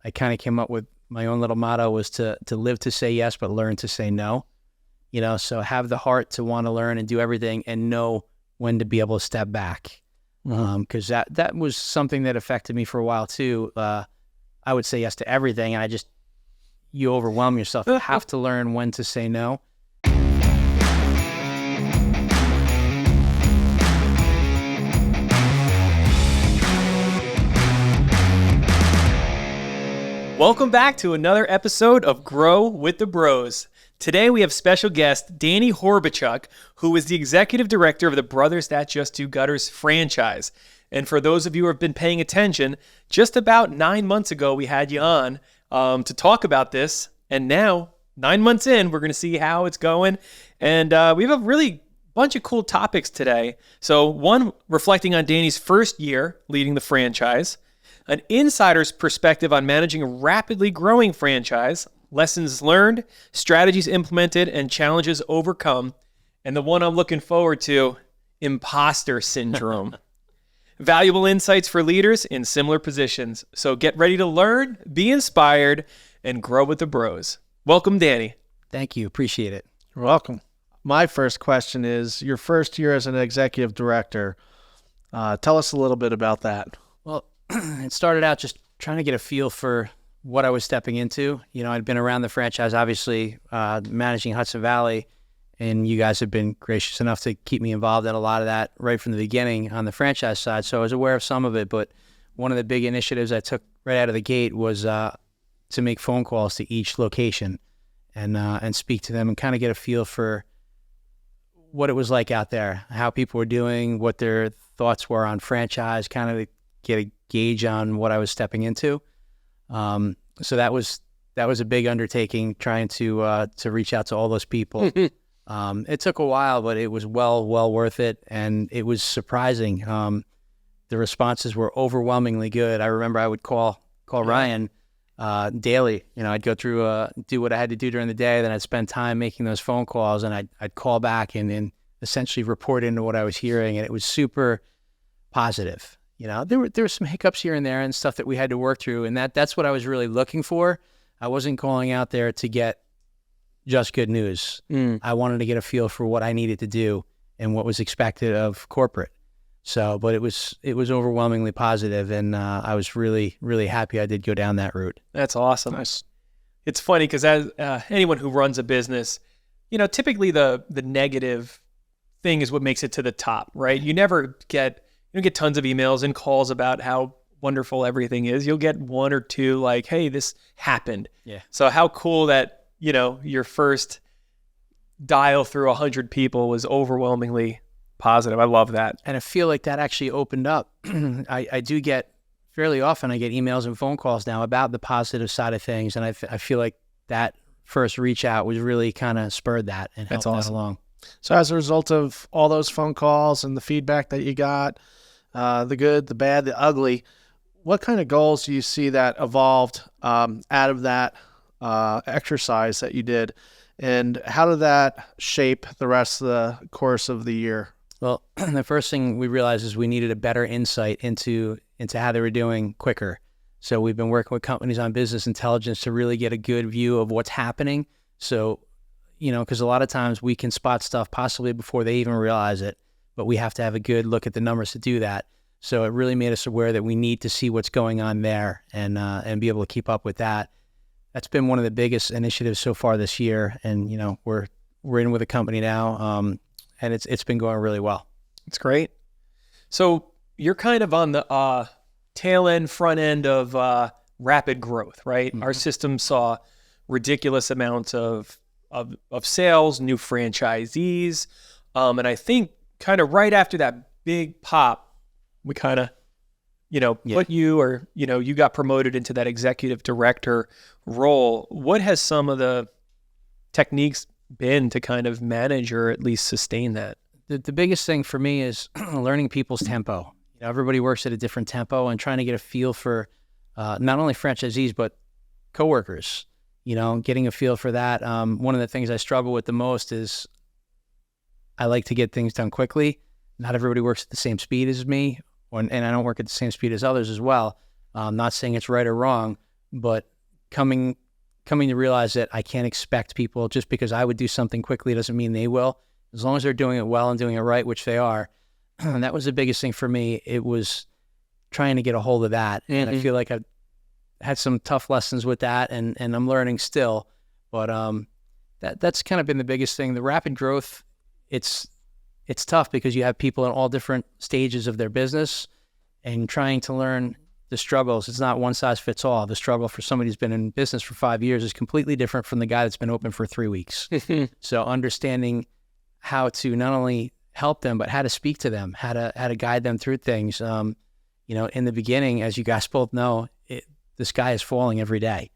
I kind of came up with my own little motto was to live to say yes, but learn to say no. So have the heart to want to learn and do everything and know when to be able to step back. Because that was something that affected me for a while too. I would say yes to everything, and you overwhelm yourself. You have to learn when to say no. Welcome back to another episode of Grow with the Bros. Today we have special guest Danny Horbichuk, who is the executive director of the Brothers That Just Do Gutters franchise. And for those of you who have been paying attention, just about 9 months ago we had you on to talk about this. And now, 9 months in, we're going to see how it's going. And we have a really bunch of cool topics today. So one, reflecting on Danny's first year leading the franchise. An insider's perspective on managing a rapidly growing franchise, lessons learned, strategies implemented, and challenges overcome. And the one I'm looking forward to, Imposter Syndrome. Valuable insights for leaders in similar positions. So get ready to learn, be inspired, and grow with the bros. Welcome, Danny. Thank you. Appreciate it. You're welcome. My first question is, your first year as an executive director, tell us a little bit about that. Well, it started out just trying to get a feel for what I was stepping into. I'd been around the franchise, obviously, managing Hudson Valley, and you guys have been gracious enough to keep me involved in a lot of that right from the beginning on the franchise side. So I was aware of some of it, but one of the big initiatives I took right out of the gate was to make phone calls to each location and speak to them and kind of get a feel for what it was like out there, how people were doing, what their thoughts were on franchise, kind of get a gauge on what I was stepping into. So that was a big undertaking, trying to reach out to all those people. It took a while, but it was well worth it, and it was surprising. The responses were overwhelmingly good. I remember I would call Ryan daily. I'd go through do what I had to do during the day, then I'd spend time making those phone calls, and I'd call back and essentially report into what I was hearing, and it was super positive. There were some hiccups here and there and stuff that we had to work through, and that's what I was really looking for. I wasn't calling out there to get just good news. I wanted to get a feel for what I needed to do and what was expected of corporate. But it was overwhelmingly positive, and I was really, really happy I did go down that route. That's awesome. Nice. It's funny because as anyone who runs a business, typically the negative thing is what makes it to the top, right? You don't get tons of emails and calls about how wonderful everything is. You'll get one or two like, hey, this happened. Yeah. So how cool that, your first dial through 100 people was overwhelmingly positive. I love that. And I feel like that actually opened up. I do get fairly often, I get emails and phone calls now about the positive side of things. And I feel like that first reach out was really kind of spurred that and helped that along. So as a result of all those phone calls and the feedback that you got, the good, the bad, the ugly, what kind of goals do you see that evolved out of that exercise that you did? And how did that shape the rest of the course of the year? Well, the first thing we realized is we needed a better insight into how they were doing quicker. So we've been working with companies on business intelligence to really get a good view of what's happening. So, because a lot of times we can spot stuff possibly before they even realize it, but we have to have a good look at the numbers to do that. So it really made us aware that we need to see what's going on there and be able to keep up with that. That's been one of the biggest initiatives so far this year. And, we're in with a company now, and it's been going really well. It's great. So you're kind of on the tail end, front end of rapid growth, right? Mm-hmm. Our system saw ridiculous amounts of sales, new franchisees. And I think kind of right after that big pop, we kind of, put you or, you got promoted into that executive director role. What has some of the techniques been to kind of manage or at least sustain that? The biggest thing for me is learning people's tempo. Everybody works at a different tempo, and trying to get a feel for not only franchisees, but coworkers, getting a feel for that. One of the things I struggle with the most is I like to get things done quickly. Not everybody works at the same speed as me, and I don't work at the same speed as others as well. I'm not saying it's right or wrong, but coming to realize that I can't expect people just because I would do something quickly doesn't mean they will. As long as they're doing it well and doing it right, which they are. And that was the biggest thing for me. It was trying to get a hold of that. And I feel like I've had some tough lessons with that, and I'm learning still. But that's kind of been the biggest thing. The rapid growth, it's tough because you have people in all different stages of their business and trying to learn the struggles. It's not one size fits all. The struggle for somebody who's been in business for 5 years is completely different from the guy that's been open for 3 weeks. So understanding how to not only help them, but how to speak to them, how to guide them through things. In the beginning, as you guys both know, the sky is falling every day.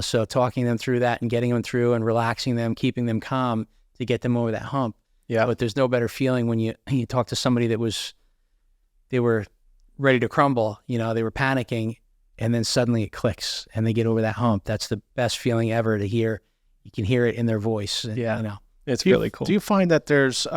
So talking them through that and getting them through and relaxing them, keeping them calm to get them over that hump. Yeah. But there's no better feeling when you talk to somebody they were ready to crumble, they were panicking, and then suddenly it clicks and they get over that hump. That's the best feeling ever to hear. You can hear it in their voice. Yeah. It's really cool. Do you find that there's,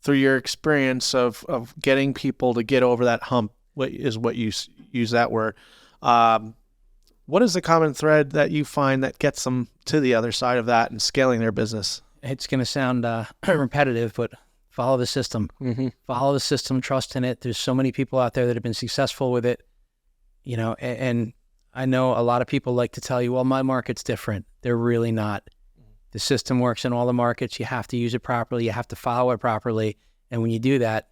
through your experience of getting people to get over that hump, what you use that word, what is the common thread that you find that gets them to the other side of that and scaling their business? It's going to sound repetitive, but follow the system. Follow the system, trust in it. There's so many people out there that have been successful with it, and I know a lot of people like to tell you, well, my market's different. They're really not. The system works in all the markets. You have to use it properly. You have to follow it properly. And when you do that,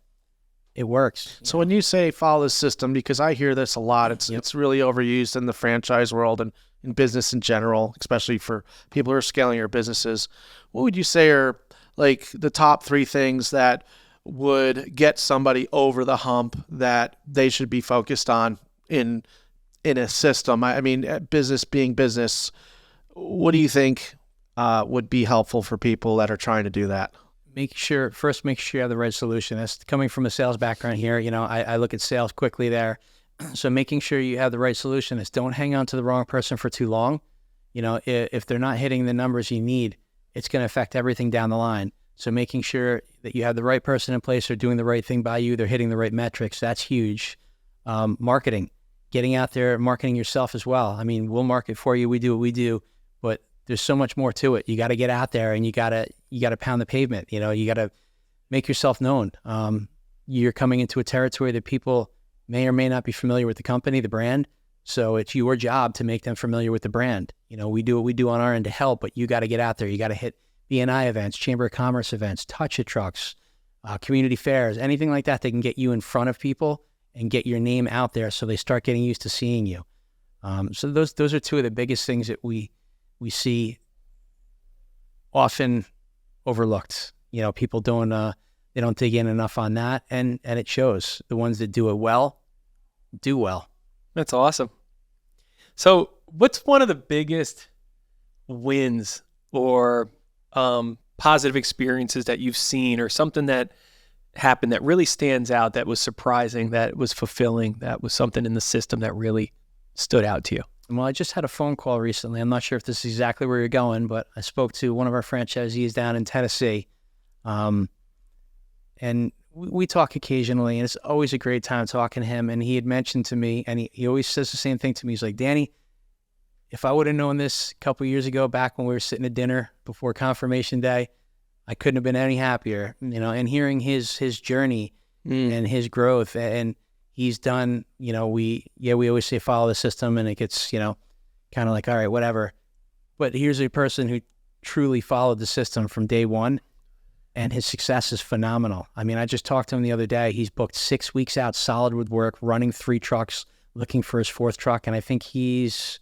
it works. So when you say follow the system, because I hear this a lot, it's really overused in the franchise world and in business in general, especially for people who are scaling your businesses. What would you say are like the top 3 things that would get somebody over the hump that they should be focused on in a system? I mean, business being business, what do you think would be helpful for people that are trying to do that? Make sure you have the right solution. That's coming from a sales background here. I look at sales quickly there. So making sure you have the right solution is don't hang on to the wrong person for too long. If they're not hitting the numbers you need, it's going to affect everything down the line. So making sure that you have the right person in place, they're doing the right thing by you, they're hitting the right metrics, that's huge. Marketing, getting out there, marketing yourself as well. I mean, we'll market for you. We do what we do, but there's so much more to it. You got to get out there and you got to pound the pavement. You got to make yourself known. You're coming into a territory that people may or may not be familiar with the company, the brand. So it's your job to make them familiar with the brand. We do what we do on our end to help, but you got to get out there. You got to hit BNI events, Chamber of Commerce events, touch it trucks, community fairs, anything like that. They can get you in front of people and get your name out there so they start getting used to seeing you. So those are 2 of the biggest things that we see often overlooked. People they don't dig in enough on that, and it shows. The ones that do it well, do well. That's awesome. So what's one of the biggest wins or positive experiences that you've seen, or something that happened that really stands out, that was surprising, that was fulfilling, that was something in the system that really stood out to you? Well, I just had a phone call recently. I'm not sure if this is exactly where you're going, but I spoke to one of our franchisees down in Tennessee. And we talk occasionally, and it's always a great time talking to him. And he had mentioned to me, and he always says the same thing to me. He's like, Danny, if I would have known this a couple of years ago, back when we were sitting at dinner before confirmation day, I couldn't have been any happier, and hearing his journey and his growth, and he's done, we always say follow the system, and it gets, kind of like, all right, whatever. But here's a person who truly followed the system from day one, and his success is phenomenal. I mean, I just talked to him the other day. He's booked 6 weeks out solid with work, running 3 trucks, looking for his 4th truck, and I think he's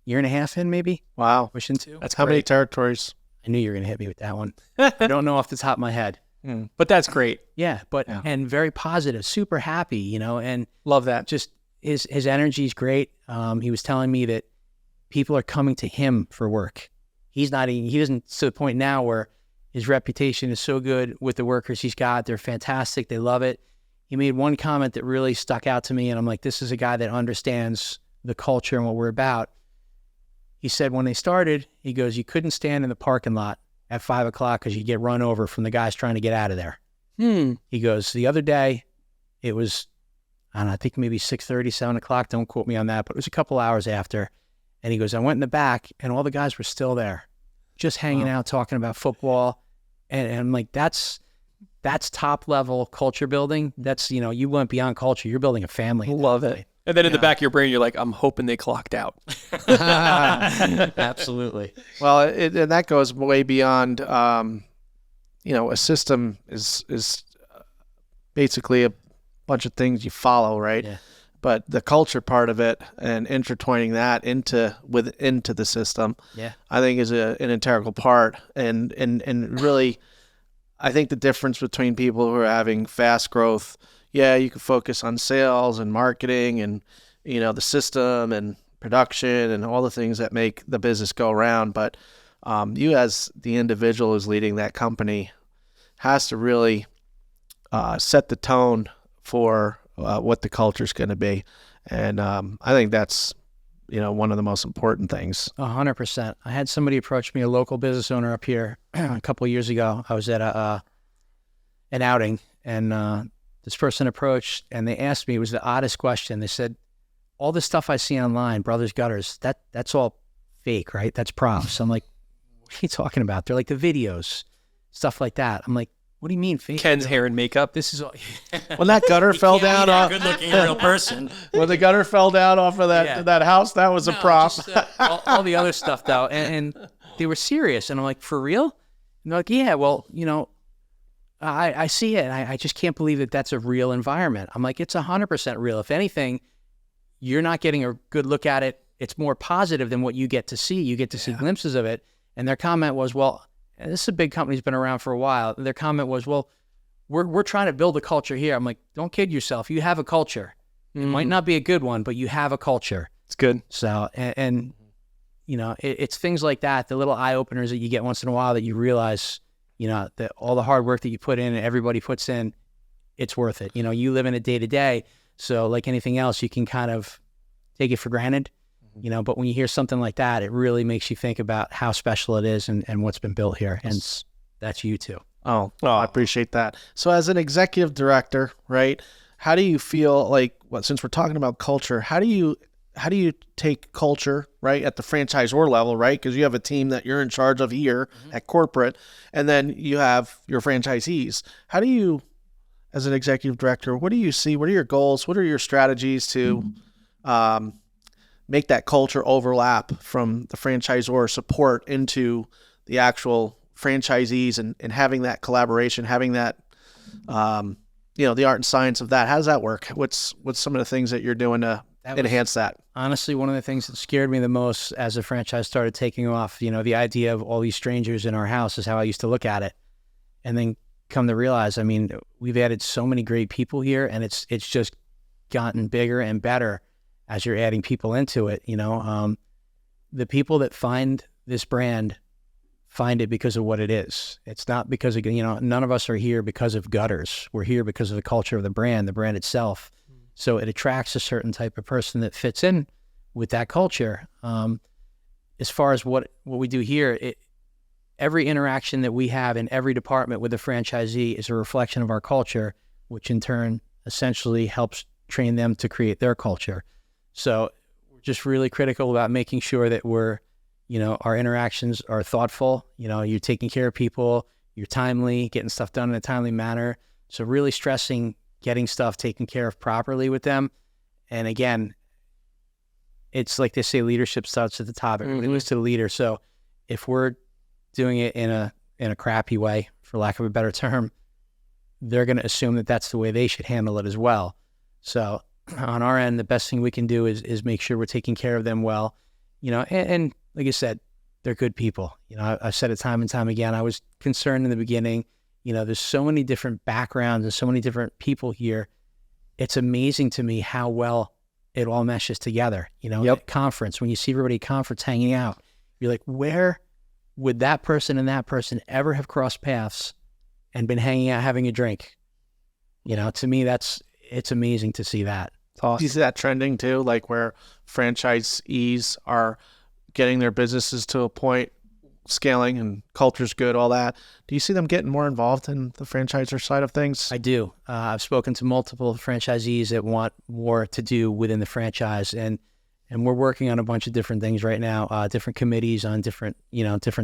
a year and a half in, maybe. Wow. Pushing 2. That's how many territories? I knew you were going to hit me with that one. I don't know off the top of my head. But that's great. Yeah, and very positive, super happy, and Love that. just his energy is great. He was telling me that people are coming to him for work. He doesn't, to the point now where his reputation is so good with the workers he's got. They're fantastic. They love it. He made one comment that really stuck out to me, and I'm like, this is a guy that understands the culture and what we're about. He said when they started, he goes, you couldn't stand in the parking lot at 5 o'clock because you get run over from the guys trying to get out of there. He goes, the other day, it was and I think maybe 6:30, 7 o'clock. Don't quote me on that, but it was a couple hours after. And he goes, I went in the back, and all the guys were still there, just hanging out, talking about football. And I'm like, that's top level culture building. That's, you went beyond culture. You're building a family. Love it. And then in the back of your brain, you're like, I'm hoping they clocked out. Absolutely. Well, and that goes way beyond, a system is basically a bunch of things you follow, right? Yeah. But the culture part of it and intertwining that into the system, I think is an integral part. And really, I think the difference between people who are having fast growth, you can focus on sales and marketing and, the system and production and all the things that make the business go around. But you as the individual who's leading that company has to really set the tone for what the culture is going to be. And I think that's, one of the most important things. 100%. I had somebody approach me, a local business owner up here a couple of years ago. I was at an outing, and this person approached, and they asked me, it was the oddest question. They said, all the stuff I see online, Brothers Gutters, that's all fake, right? That's props. I'm like, what are you talking about? They're like the videos, stuff like that. I'm like, what do you mean fake? Ken's hair and makeup. This is all. When that gutter fell down off, good-looking real person. when the gutter fell down off of that house, that was a prop. Just, all the other stuff, though. And they were serious. And I'm like, for real? And they're like, yeah, well, I see it. I just can't believe that that's a real environment. I'm like, it's 100% real. If anything, you're not getting a good look at it. It's more positive than what you get to see. You get to see glimpses of it. And their comment was, well, and this is a big company, has been around for a while. Their comment was, well, we're trying to build a culture here. I'm like, don't kid yourself. You have a culture. It might not be a good one, but you have a culture. It's good. So, and it's things like that, the little eye openers that you get once in a while that you realize, that all the hard work that you put in and everybody puts in, it's worth it. You live in it day to day. So like anything else, you can kind of take it for granted. But when you hear something like that, it really makes you think about how special it is and what's been built here. And that's you too. Oh, I appreciate that. So as an executive director, right, how do you feel like, since we're talking about culture, how do you take culture, right, at the franchisor level, right? Because you have a team that you're in charge of here at corporate, and then you have your franchisees. How do you, as an executive director, what do you see? What are your goals? What are your strategies to make that culture overlap from the franchisor support into the actual franchisees and having that collaboration, having that, the art and science of that? How does that work? What's some of the things that you're doing to enhance that? Honestly, one of the things that scared me the most as the franchise started taking off, the idea of all these strangers in our house is how I used to look at it. And then come to realize, we've added so many great people here, and it's just gotten bigger and better as you're adding people into it. The people that find this brand find it because of what it is. It's not because of, none of us are here because of Gutters. We're here because of the culture of the brand itself. So it attracts a certain type of person that fits in with that culture. As far as what we do here, every interaction that we have in every department with the franchisee is a reflection of our culture, which in turn essentially helps train them to create their culture. So we're just really critical about making sure that we're, our interactions are thoughtful. You're taking care of people, you're timely, getting stuff done in a timely manner. So really stressing getting stuff taken care of properly with them. And again, it's like they say, leadership starts at the top. It was to the leader. So if we're doing it in a crappy way, for lack of a better term, they're going to assume that that's the way they should handle it as well. So on our end, the best thing we can do is make sure we're taking care of them well, and like I said, they're good people. I've said it time and time again. I was concerned in the beginning, there's so many different backgrounds and so many different people here. It's amazing to me how well it all meshes together. At conference, when you see everybody at conference hanging out, you're like, where would that person and that person ever have crossed paths and been hanging out, having a drink? To me, it's amazing to see that. Awesome. Do you see that trending too? Like where franchisees are getting their businesses to a point scaling and culture's good, all that. Do you see them getting more involved in the franchisor side of things? I do. I've spoken to multiple franchisees that want more to do within the franchise, and we're working on a bunch of different things right now, different committees on different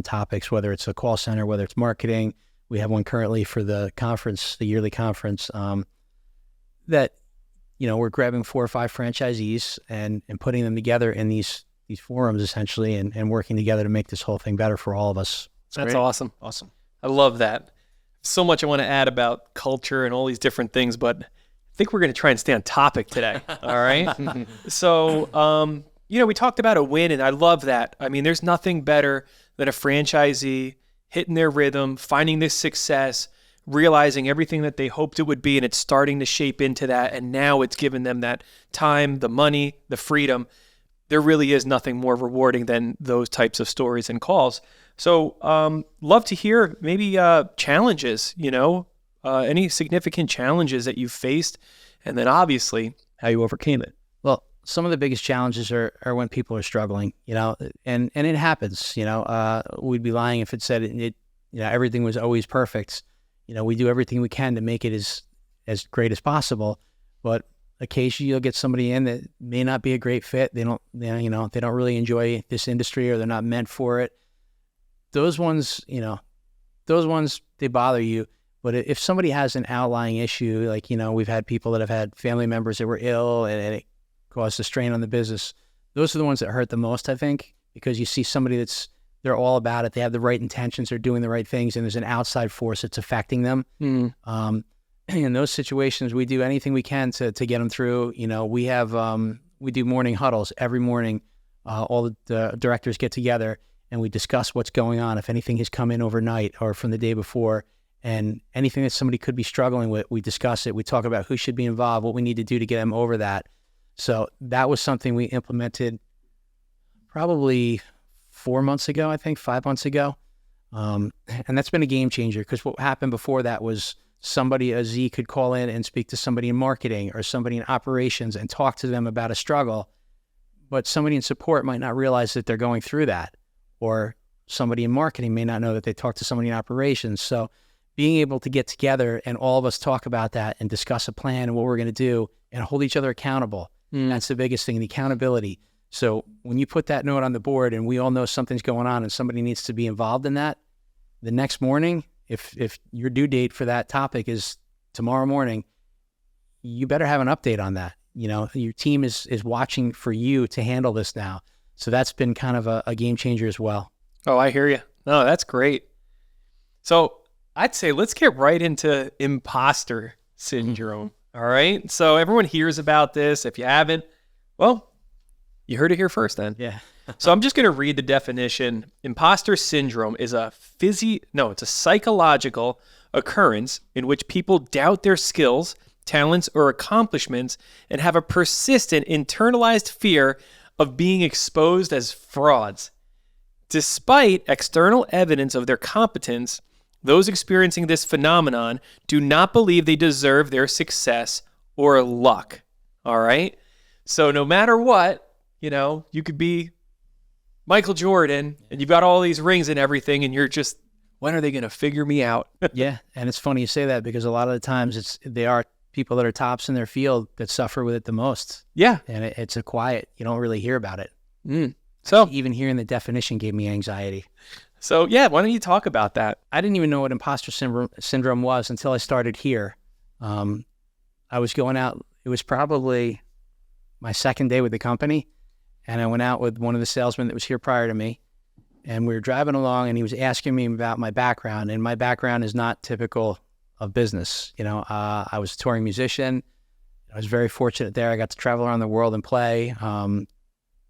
topics, whether it's a call center, whether it's marketing. We have one currently for the conference, the yearly conference, that, we're grabbing 4 or 5 franchisees and putting them together in these forums essentially and working together to make this whole thing better for all of us. That's awesome. Awesome. I love that. So much I want to add about culture and all these different things, but I think we're going to try and stay on topic today. All right. So, we talked about a win, and I love that. I mean, there's nothing better than a franchisee hitting their rhythm, finding this success, realizing everything that they hoped it would be, and it's starting to shape into that. And now it's given them that time, the money, the freedom. There really is nothing more rewarding than those types of stories and calls. So love to hear maybe challenges, any significant challenges that you've faced, and then obviously how you overcame it. Well, some of the biggest challenges are when people are struggling, and it happens. We'd be lying if it said everything was always perfect. We do everything we can to make it as great as possible, but occasionally you'll get somebody in that may not be a great fit. They don't really enjoy this industry, or they're not meant for it. Those ones, they bother you. But if somebody has an outlying issue, like, we've had people that have had family members that were ill and it caused a strain on the business. Those are the ones that hurt the most, I think, because you see somebody they're all about it. They have the right intentions. They're doing the right things, and there's an outside force that's affecting them. In those situations, we do anything we can to get them through. We do morning huddles every morning. All the directors get together and we discuss what's going on. If anything has come in overnight or from the day before, and anything that somebody could be struggling with, we discuss it. We talk about who should be involved, what we need to do to get them over that. So that was something we implemented probably 4 months ago, I think 5 months ago. And that's been a game changer, because what happened before that was a Z could call in and speak to somebody in marketing or somebody in operations and talk to them about a struggle, but somebody in support might not realize that they're going through that, or somebody in marketing may not know that they talked to somebody in operations. So being able to get together and all of us talk about that and discuss a plan and what we're going to do and hold each other accountable, that's the biggest thing, the accountability. So when you put that note on the board and we all know something's going on and somebody needs to be involved in that, the next morning, if your due date for that topic is tomorrow morning, you better have an update on that. Your team is watching for you to handle this now. So that's been kind of a game changer as well. Oh, I hear you. No, that's great. So I'd say let's get right into imposter syndrome. All right. So everyone hears about this. If you haven't, well, you heard it here first then. Yeah. So I'm just going to read the definition. Imposter syndrome is it's a psychological occurrence in which people doubt their skills, talents, or accomplishments and have a persistent internalized fear of being exposed as frauds. Despite external evidence of their competence, those experiencing this phenomenon do not believe they deserve their success or luck. All right? So no matter what, you could be Michael Jordan and you've got all these rings and everything, and you're just, when are they going to figure me out? Yeah. And it's funny you say that, because a lot of the times they are people that are tops in their field that suffer with it the most. Yeah. And it's a quiet, you don't really hear about it. So actually, even hearing the definition gave me anxiety. So yeah, why don't you talk about that? I didn't even know what imposter syndrome was until I started here. I was going out, it was probably my second day with the company, and I went out with one of the salesmen that was here prior to me, and we were driving along, and he was asking me about my background, and my background is not typical of business. I was a touring musician. I was very fortunate there. I got to travel around the world and play.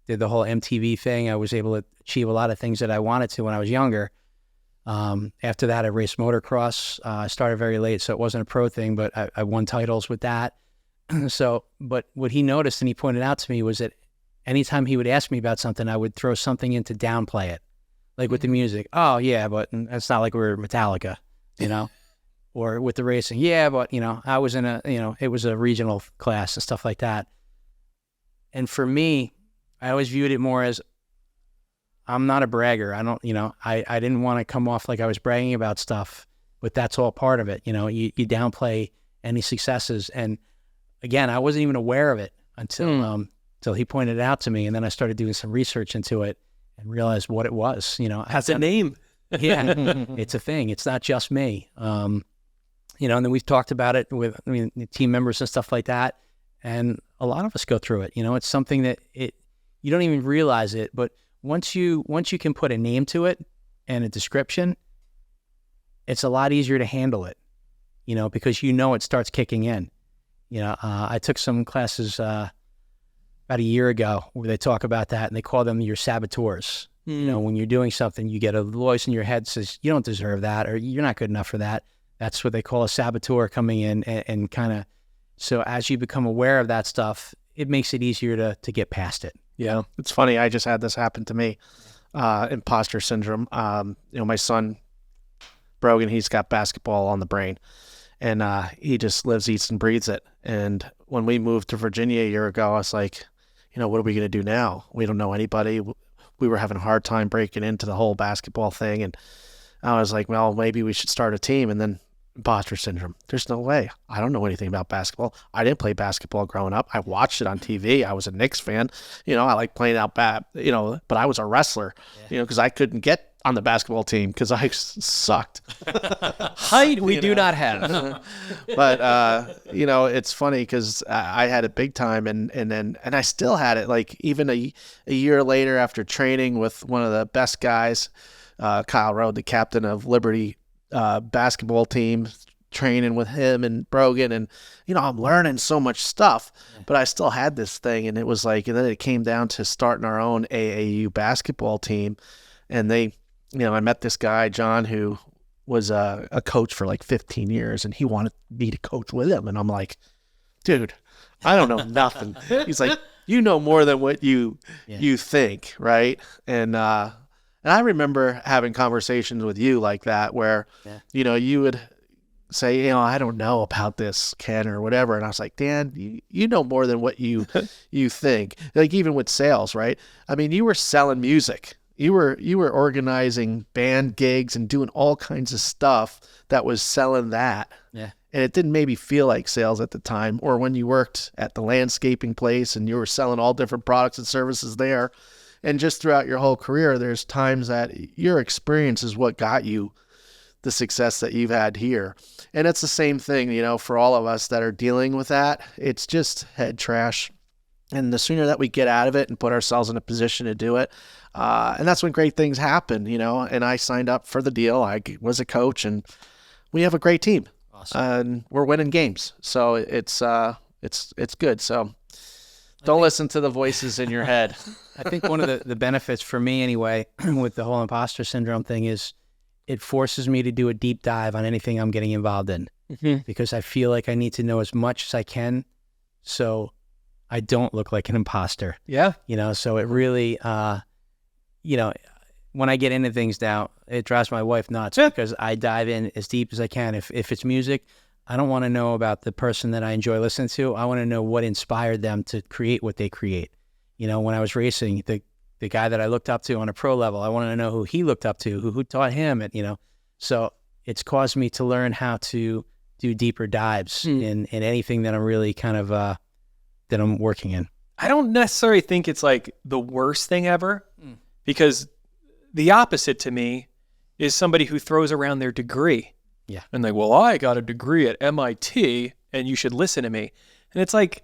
Did the whole MTV thing. I was able to achieve a lot of things that I wanted to when I was younger. After that, I raced motocross. I started very late, so it wasn't a pro thing, but I won titles with that. But what he noticed and he pointed out to me was that anytime he would ask me about something, I would throw something in to downplay it. Like with the music. Oh, yeah, but it's not like we're Metallica, or with the racing. Yeah, but, I was in it was a regional class and stuff like that. And for me, I always viewed it more as I'm not a bragger. I don't, I didn't want to come off like I was bragging about stuff, but that's all part of it. You downplay any successes. And again, I wasn't even aware of it until he pointed it out to me. And then I started doing some research into it and realized what it was, Has a name. Yeah, it's a thing. It's not just me. And then we've talked about it with, team members and stuff like that. And a lot of us go through it. It's something that you don't even realize it, but once you can put a name to it and a description, it's a lot easier to handle it, because it starts kicking in. I took some classes about a year ago where they talk about that, and they call them your saboteurs. When you're doing something, you get a voice in your head that says, you don't deserve that, or you're not good enough for that. That's what they call a saboteur coming in and kind of, so as you become aware of that stuff, it makes it easier to get past it. Yeah, it's funny. I just had this happen to me, imposter syndrome. My son, Brogan, he's got basketball on the brain, and he just lives, eats, and breathes it. And when we moved to Virginia a year ago, I was like, what are we going to do now? We don't know anybody. We were having a hard time breaking into the whole basketball thing. And I was like, well, maybe we should start a team. And then imposter syndrome. There's no way. I don't know anything about basketball. I didn't play basketball growing up. I watched it on TV. I was a Knicks fan. I like playing out bad, but I was a wrestler, because I couldn't get on the basketball team because I sucked. Height we do not have. But, it's funny because I had it big time and I still had it, like even a year later after training with one of the best guys, Kyle Rowe, the captain of Liberty basketball team, training with him and Brogan, and I'm learning so much stuff, but I still had this thing, and it was like, and then it came down to starting our own AAU basketball team, and they, I met this guy John who was a coach for like 15 years, and he wanted me to coach with him, and I'm like, dude, I don't know nothing. He's like, you know more than what you think, right? And I remember having conversations with you like that where, you would say, I don't know about this, Ken, or whatever. And I was like, Dan, you know more than what you think. Like even with sales, right? I mean, you were selling music. You were organizing band gigs and doing all kinds of stuff that was selling that. Yeah. And it didn't maybe feel like sales at the time, or when you worked at the landscaping place and you were selling all different products and services there. And just throughout your whole career, there's times that your experience is what got you the success that you've had here. And it's the same thing, for all of us that are dealing with that. It's just head trash. And the sooner that we get out of it and put ourselves in a position to do it, and that's when great things happen, And I signed up for the deal. I was a coach, and we have a great team. Awesome. And we're winning games. So it's good. So don't listen to the voices in your head. I think one of the benefits for me anyway with the whole imposter syndrome thing is it forces me to do a deep dive on anything I'm getting involved in, because I feel like I need to know as much as I can so I don't look like an imposter. Yeah. So it really, when I get into things now, it drives my wife nuts because I dive in as deep as I can. If it's music, I don't want to know about the person that I enjoy listening to. I want to know what inspired them to create what they create. When I was racing, the guy that I looked up to on a pro level, I wanted to know who he looked up to, who taught him, and so it's caused me to learn how to do deeper dives in anything that I'm really kind of that I'm working in. I don't necessarily think it's like the worst thing ever, because the opposite to me is somebody who throws around their degree. Yeah. And like, well, I got a degree at MIT and you should listen to me. And it's like,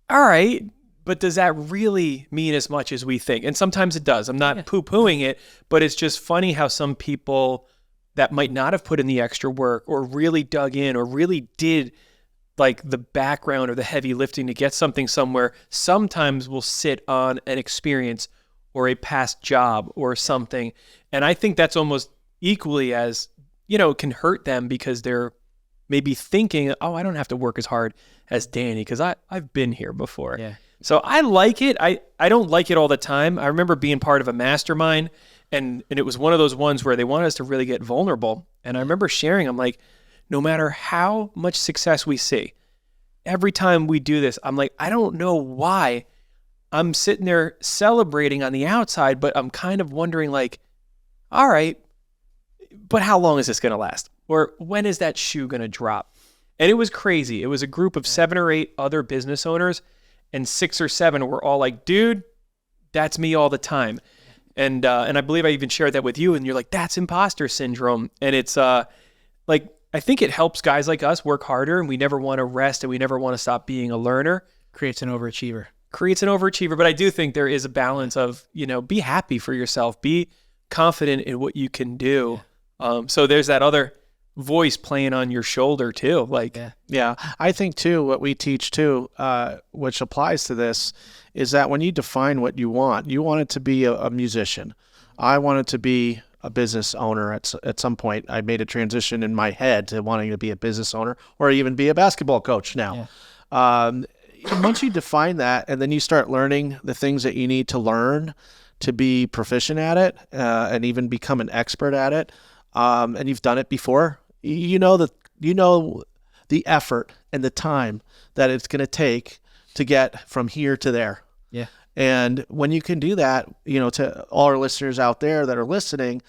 all right, but does that really mean as much as we think? And sometimes it does. I'm not poo-pooing it, but it's just funny how some people that might not have put in the extra work or really dug in or really did like the background or the heavy lifting to get something somewhere, sometimes will sit on an experience or a past job or something. And I think that's almost equally as, can hurt them because they're maybe thinking, oh, I don't have to work as hard as Danny because I've been here before. Yeah. So I like it. I don't like it all the time. I remember being part of a mastermind and it was one of those ones where they wanted us to really get vulnerable. And I remember sharing, I'm like, no matter how much success we see, every time we do this, I'm like, I don't know why I'm sitting there celebrating on the outside, but I'm kind of wondering like, all right, but how long is this going to last? Or when is that shoe going to drop? And it was crazy. It was a group of 7 or 8 other business owners, and 6 or 7 were all like, dude, that's me all the time. And I believe I even shared that with you, and you're like, that's imposter syndrome. And it's like, I think it helps guys like us work harder, and we never want to rest, and we never want to stop being a learner. Creates an overachiever. But I do think there is a balance of, be happy for yourself, be confident in what you can do. So there's that other voice playing on your shoulder too. Like, yeah, I think too, what we teach too, which applies to this, is that when you define what you want it to be a musician. I wanted to be a business owner at some point. I made a transition in my head to wanting to be a business owner or even be a basketball coach now. Once you define that, and then you start learning the things that you need to learn to be proficient at it, and even become an expert at it, and you've done it before, you know the effort and the time that it's going to take to get from here to there. Yeah. And when you can do that, to all our listeners out there that are listening,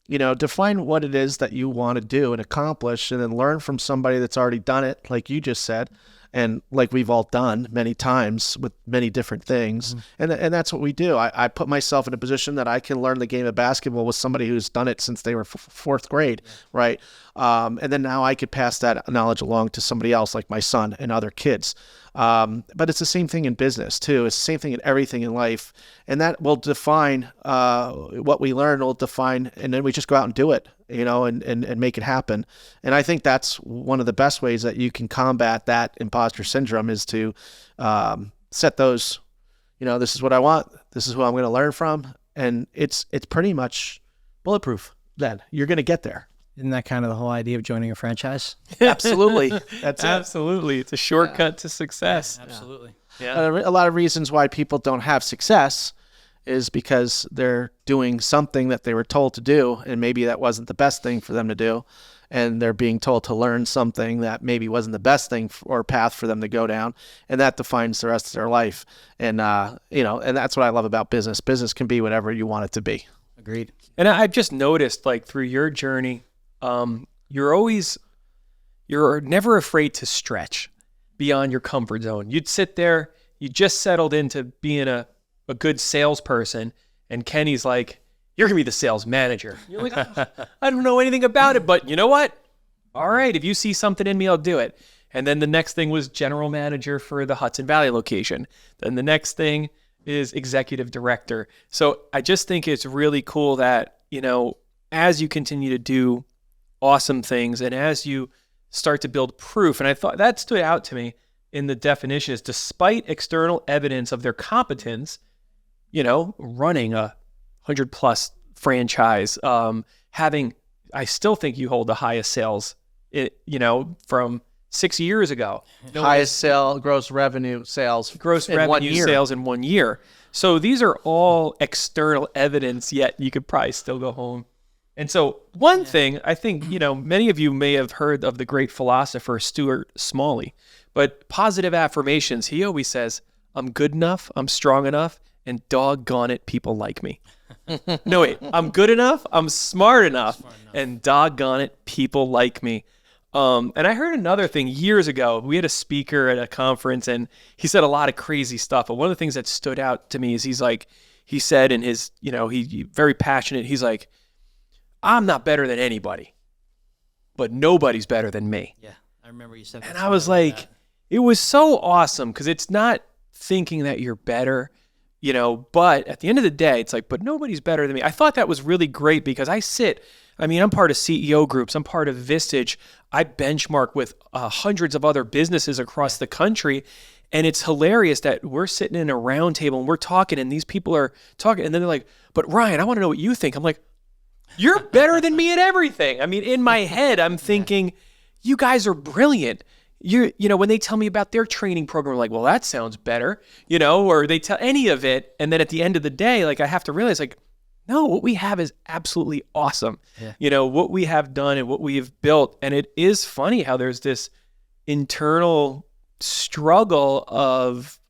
define what it is that you want to do and accomplish, and then learn from somebody that's already done it, like you just said, and like we've all done many times with many different things. And that's what we do. I put myself in a position that I can learn the game of basketball with somebody who's done it since they were 4th grade, right? And then now I could pass that knowledge along to somebody else, like my son and other kids. But it's the same thing in business too. It's the same thing in everything in life. And that will define what we learn, will define, and then we just go out and do it, and make it happen. And I think that's one of the best ways that you can combat that imposter syndrome, is to set those, this is what I want, this is who I'm going to learn from. And it's pretty much bulletproof. Then you're going to get there. Isn't that kind of the whole idea of joining a franchise? Absolutely. That's Absolutely. It's a shortcut to success. Yeah, absolutely. Yeah. A lot of reasons why people don't have success is because they're doing something that they were told to do, and maybe that wasn't the best thing for them to do, and they're being told to learn something that maybe wasn't the best thing or path for them to go down, and that defines the rest of their life. And and that's what I love about business. Business can be whatever you want it to be. Agreed. And I've just noticed, like, through your journey, you're never afraid to stretch beyond your comfort zone. You'd sit there, you just settled into being a good salesperson, and Kenny's like, you're going to be the sales manager. You're like, I don't know anything about it, but you know what? All right, if you see something in me, I'll do it. And then the next thing was general manager for the Hudson Valley location. Then the next thing is executive director. So I just think it's really cool that, as you continue to do awesome things, and as you start to build proof, and I thought that stood out to me in the definition, is despite external evidence of their competence, running a 100+ franchise, I still think you hold the highest sales, from 6 years ago. Highest gross revenue sales in 1 year. Sales in 1 year. So these are all external evidence, yet you could probably still go home. And so one thing, I think, many of you may have heard of the great philosopher Stuart Smalley, but positive affirmations, he always says, I'm good enough, I'm strong enough, and doggone it, people like me. No, wait, I'm good enough, I'm smart enough, and doggone it, people like me. And I heard another thing years ago. We had a speaker at a conference, and he said a lot of crazy stuff. But one of the things that stood out to me is he said in his, he very passionate, he's like, I'm not better than anybody, but nobody's better than me. Yeah, I remember you said that. And I was like, it was so awesome, because it's not thinking that you're better, but at the end of the day, it's like, but nobody's better than me. I thought that was really great, because I'm part of CEO groups. I'm part of Vistage. I benchmark with hundreds of other businesses across the country. And it's hilarious that we're sitting in a round table and we're talking, and these people are talking, and then they're like, but Ryan, I want to know what you think. I'm like, you're better than me at everything. I mean, in my head, I'm thinking, you guys are brilliant. When they tell me about their training program, I'm like, well, that sounds better, or they tell any of it. And then at the end of the day, like, I have to realize, like, no, what we have is absolutely awesome. Yeah. What we have done and what we have built. And it is funny how there's this internal struggle of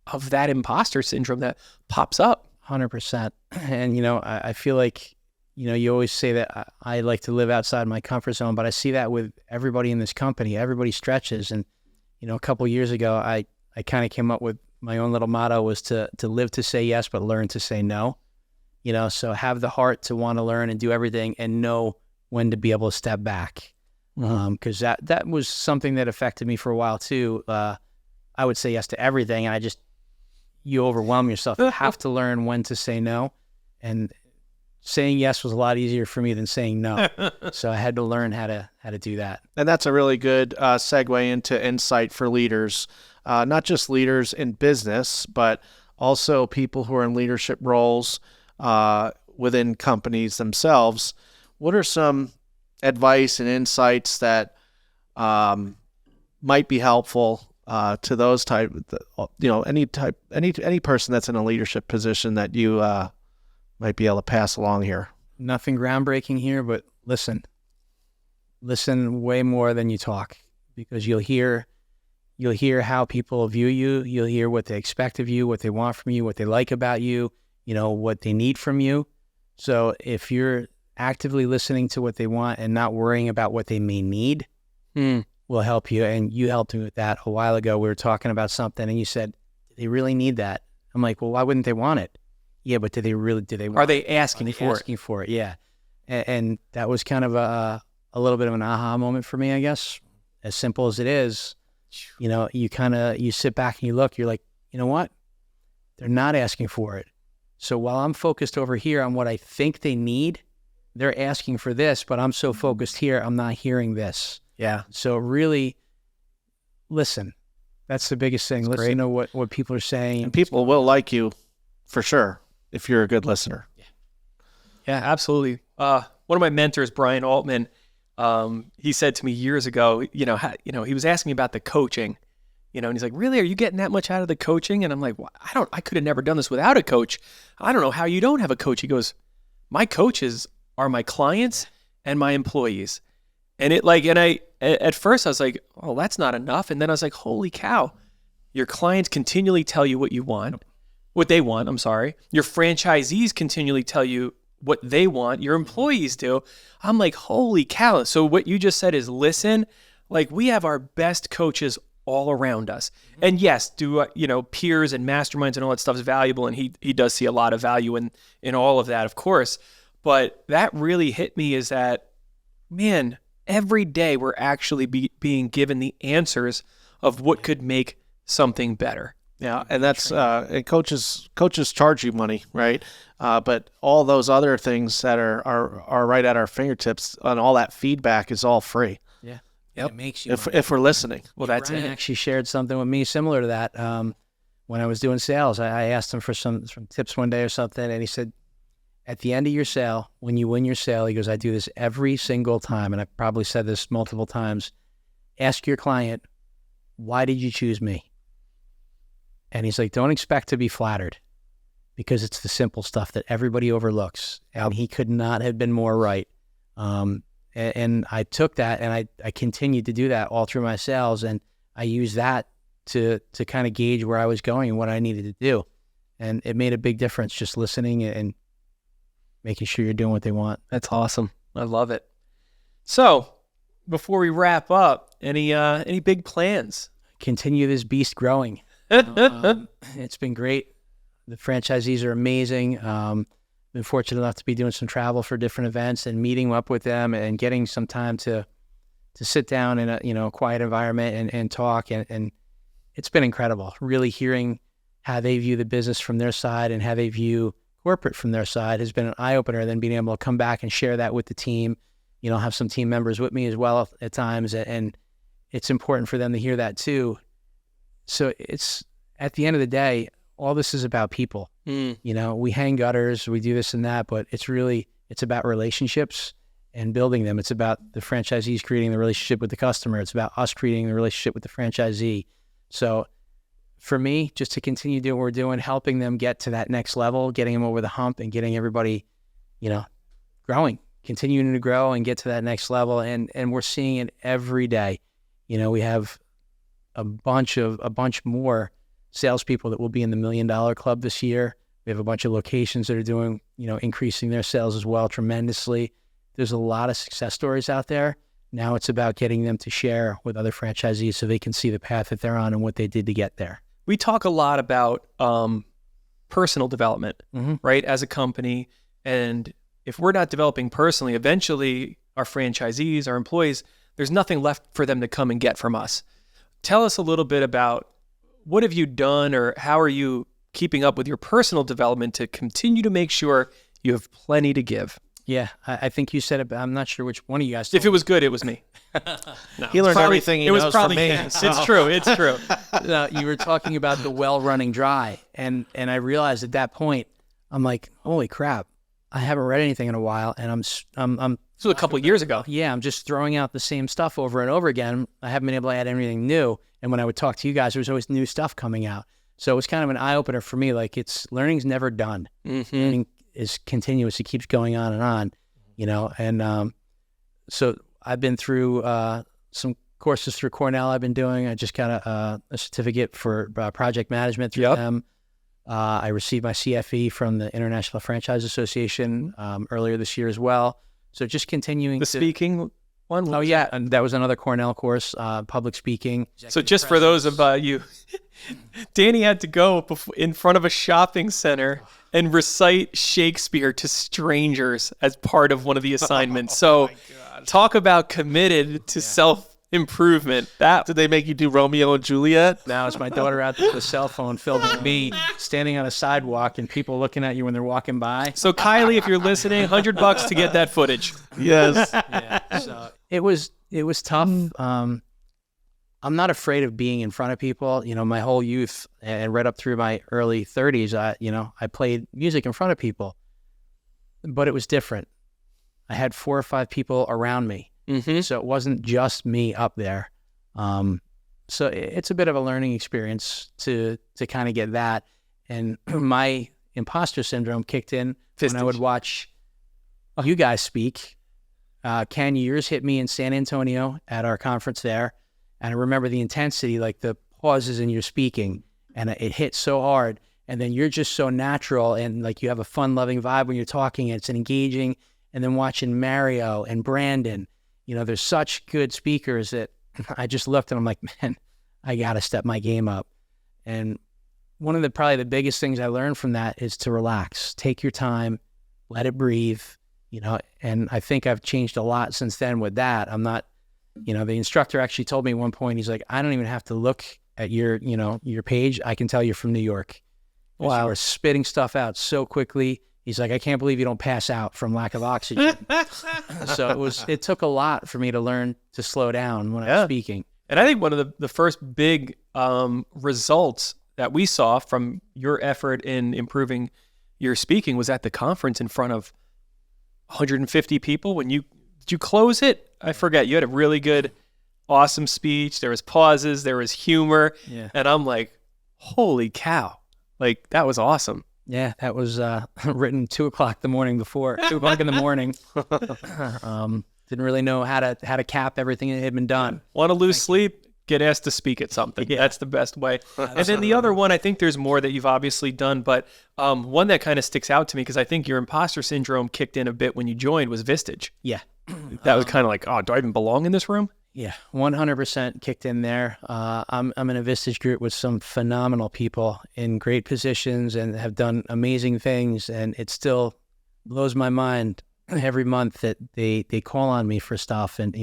of that imposter syndrome that pops up. 100%. And, I feel like, you always say that I like to live outside my comfort zone, but I see that with everybody in this company. Everybody stretches. And, a couple of years ago, I kind of came up with my own little motto was to live to say yes, but learn to say no. So have the heart to want to learn and do everything and know when to be able to step back. Because that was something that affected me for a while too. I would say yes to everything, and you overwhelm yourself. You have to learn when to say no, and saying yes was a lot easier for me than saying no. So I had to learn how to do that. And that's a really good segue into insight for leaders, not just leaders in business, but also people who are in leadership roles within companies themselves. What are some advice and insights that might be helpful to those any person that's in a leadership position that you might be able to pass along here? Nothing groundbreaking here, but listen way more than you talk, because you'll hear how people view you. You'll hear what they expect of you, what they want from you, what they like about you, what they need from you. So if you're actively listening to what they want and not worrying about what they may need, will help you. And you helped me with that a while ago. We were talking about something and you said, do they really need that? I'm like, well, why wouldn't they want it? Yeah, but do they want Are they asking it? for asking for it? Yeah. And that was kind of a little bit of an aha moment for me, I guess. As simple as it is, you sit back and you look, you're like, you know what? They're not asking for it. So while I'm focused over here on what I think they need, they're asking for this, but I'm so focused here, I'm not hearing this. Yeah. So really listen. That's the biggest thing. Listen to what people are saying. And people will like you for sure if you're a good listener. Yeah, absolutely. One of my mentors, Brian Altman, he said to me years ago, he was asking me about the coaching, and he's like, really, are you getting that much out of the coaching? And I'm like, well, I could have never done this without a coach. I don't know how you don't have a coach. He goes, my coaches are my clients and my employees. And at first I was like, oh, that's not enough. And then I was like, holy cow, your clients continually tell you what they want. Your franchisees continually tell you what they want. Your employees do. I'm like, holy cow. So what you just said is listen. Like, we have our best coaches all around us. And yes, peers and masterminds and all that stuff is valuable. And he does see a lot of value in all of that, of course. But that really hit me is that, man, every day we're actually being given the answers of what could make something better. Yeah, and that's and coaches charge you money, right? But all those other things that are right at our fingertips, and all that feedback is all free. Yeah, yep. It makes you if we're listening. Well, that's Brian it. Actually shared something with me similar to that. When I was doing sales, I asked him for some tips one day or something, and he said, at the end of your sale, when you win your sale, he goes, I do this every single time, and I've probably said this multiple times. Ask your client, why did you choose me? And he's like, don't expect to be flattered, because it's the simple stuff that everybody overlooks. And he could not have been more right. And I took that and I continued to do that all through my sales. And I used that to kind of gauge where I was going and what I needed to do. And it made a big difference, just listening and making sure you're doing what they want. That's awesome. I love it. So before we wrap up, any big plans? Continue this beast growing. It's been great. The franchisees are amazing. Been fortunate enough to be doing some travel for different events and meeting up with them and getting some time to sit down in a quiet environment and talk. And it's been incredible, really hearing how they view the business from their side and how they view corporate from their side has been an eye-opener. Then being able to come back and share that with the team, have some team members with me as well at times. And it's important for them to hear that too. So it's, at the end of the day, all this is about people. We hang gutters, we do this and that, but it's about relationships and building them. It's about the franchisees creating the relationship with the customer. It's about us creating the relationship with the franchisee. So for me, just to continue doing what we're doing, helping them get to that next level, getting them over the hump and getting everybody, growing, continuing to grow and get to that next level. And we're seeing it every day. We have a bunch more salespeople that will be in the $1 Million Club this year. We have a bunch of locations that are doing, increasing their sales as well tremendously. There's a lot of success stories out there. Now it's about getting them to share with other franchisees so they can see the path that they're on and what they did to get there. We talk a lot about personal development, right, as a company. And if we're not developing personally, eventually our franchisees, our employees, there's nothing left for them to come and get from us. Tell us a little bit about what have you done, or how are you keeping up with your personal development to continue to make sure you have plenty to give? Yeah, I think you said it, but I'm not sure which one of you guys. If it was good, it was me. No, He learned everything he knows from me. It's true. It's true. You were talking about the well running dry, and I realized at that point, I'm like, holy crap, I haven't read anything in a while, and I'm This was a couple of years ago. Yeah, I'm just throwing out the same stuff over and over again. I haven't been able to add anything new, and when I would talk to you guys, there was always new stuff coming out. So it was kind of an eye opener for me. Like, learning's never done. Learning is continuous. It keeps going on and on, and so I've been through some courses through Cornell I've been doing. I just got a certificate for project management through them. I received my CFE from the International Franchise Association earlier this year as well. So just continuing speaking one? Oh, yeah. And that was another Cornell course, public speaking. So just for those of you, Danny had to go in front of a shopping center and recite Shakespeare to strangers as part of one of the assignments. So talk about committed to self-improvement. Did they make you do Romeo and Juliet? Now it's my daughter out there with a cell phone filming me standing on a sidewalk and people looking at you when they're walking by. So Kylie, if you're listening, $100 to get that footage. Yes. Yeah. So it was tough. I'm not afraid of being in front of people. My whole youth and right up through my early 30s, I played music in front of people, but it was different. I had 4 or 5 people around me. So it wasn't just me up there. So it's a bit of a learning experience to kind of get that. And my imposter syndrome kicked in when I would watch you guys speak. Ken Years hit me in San Antonio at our conference there. And I remember the intensity, like the pauses in your speaking, and it hit so hard. And then you're just so natural, and like you have a fun-loving vibe when you're talking. And it's engaging. And then watching Mario and Brandon, there's such good speakers that I just looked and I'm like, man, I got to step my game up. And one of probably the biggest things I learned from that is to relax, take your time, let it breathe, and I think I've changed a lot since then with that. I'm not, the instructor actually told me at one point, he's like, I don't even have to look at your page. I can tell you're from New York. Wow. We're spitting stuff out so quickly. He's like, I can't believe you don't pass out from lack of oxygen. So it took a lot for me to learn to slow down when I was speaking. And I think one of the first big results that we saw from your effort in improving your speaking was at the conference in front of 150 people. Did you close it? I forget. You had a really good, awesome speech. There was pauses. There was humor. Yeah. And I'm like, holy cow. Like, that was awesome. Yeah, that was written 2 o'clock the morning before, 2 o'clock in the morning. Didn't really know how to cap everything that had been done. Want to lose sleep? Get asked to speak at something. Yeah. That's the best way. And then the other one, I think there's more that you've obviously done, but one that kind of sticks out to me because I think your imposter syndrome kicked in a bit when you joined was Vistage. Yeah. That was kind of like, oh, do I even belong in this room? Yeah, 100% kicked in there. I'm in a Vistage group with some phenomenal people in great positions and have done amazing things, and it still blows my mind every month that they call on me for stuff, and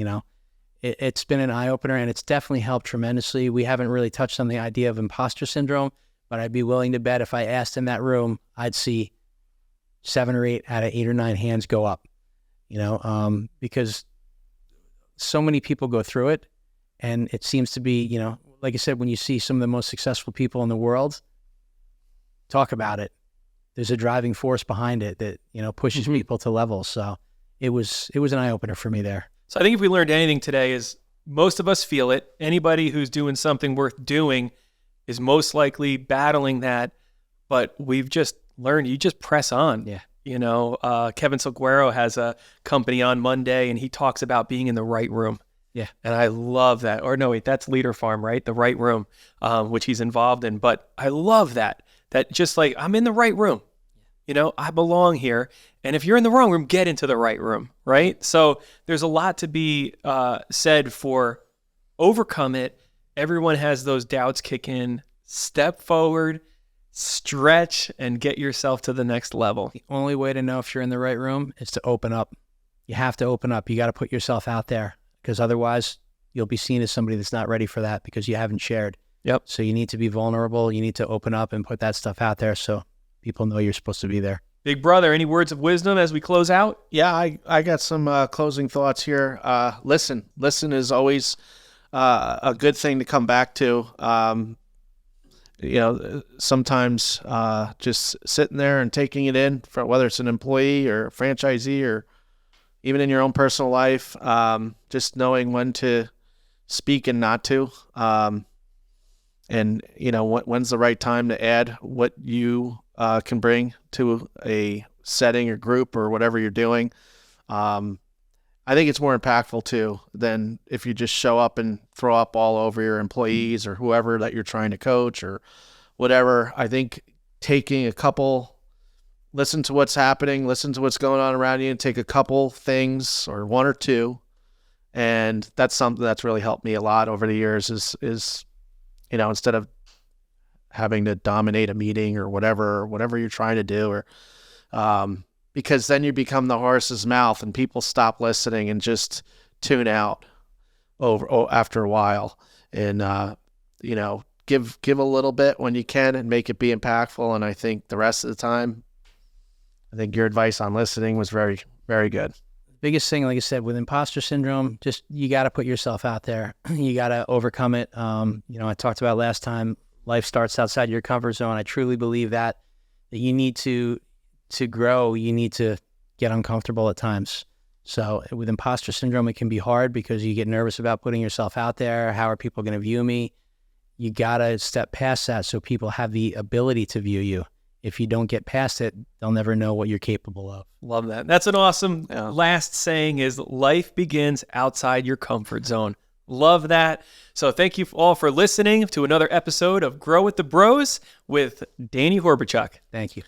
it's been an eye-opener, and it's definitely helped tremendously. We haven't really touched on the idea of imposter syndrome, but I'd be willing to bet if I asked in that room, I'd see 7 or 8 out of 8 or 9 hands go up, because so many people go through it, and it seems to be, like I said, when you see some of the most successful people in the world talk about it, there's a driving force behind it that, pushes people to levels. So it was an eye-opener for me there. So I think if we learned anything today is most of us feel it. Anybody who's doing something worth doing is most likely battling that, but we've just learned you just press on. Yeah. Kevin Salguero has a company on Monday, and he talks about being in the right room. Yeah. And I love that. Or no, wait, that's Leader Farm, right? The right room, which he's involved in. But I love that just like I'm in the right room. I belong here. And if you're in the wrong room, get into the right room, right? So there's a lot to be said for overcome it. Everyone has those doubts kick in. Step forward, stretch, and get yourself to the next level. The only way to know if you're in the right room is to open up. You have to open up. You got to put yourself out there, because otherwise you'll be seen as somebody that's not ready for that because you haven't shared. Yep. So you need to be vulnerable. You need to open up and put that stuff out there so people know you're supposed to be there. Big brother, any words of wisdom as we close out? Yeah, I got some closing thoughts here. Listen is always a good thing to come back to. Sometimes just sitting there and taking it in, for whether it's an employee or a franchisee or even in your own personal life, just knowing when to speak and not to. And when's the right time to add what you can bring to a setting or group or whatever you're doing. I think it's more impactful too than if you just show up and throw up all over your employees or whoever that you're trying to coach or whatever. I think taking a couple, listen to what's happening, listen to what's going on around you, and take a couple things or one or two. And that's something that's really helped me a lot over the years is instead of having to dominate a meeting or whatever you're trying to do, or because then you become the horse's mouth and people stop listening and just tune out after a while. And give a little bit when you can and make it be impactful. And I think the rest of the time, I think your advice on listening was very, very good. Biggest thing, like I said, with imposter syndrome, just you got to put yourself out there. You got to overcome it. I talked about last time, life starts outside your comfort zone. I truly believe that you need to grow, you need to get uncomfortable at times. So with imposter syndrome, it can be hard because you get nervous about putting yourself out there. How are people going to view me? You got to step past that so people have the ability to view you. If you don't get past it, they'll never know what you're capable of. Love that. That's an awesome last saying is life begins outside your comfort zone. Love that. So thank you all for listening to another episode of Grow with the Bros with Danny Horbichuk. Thank you.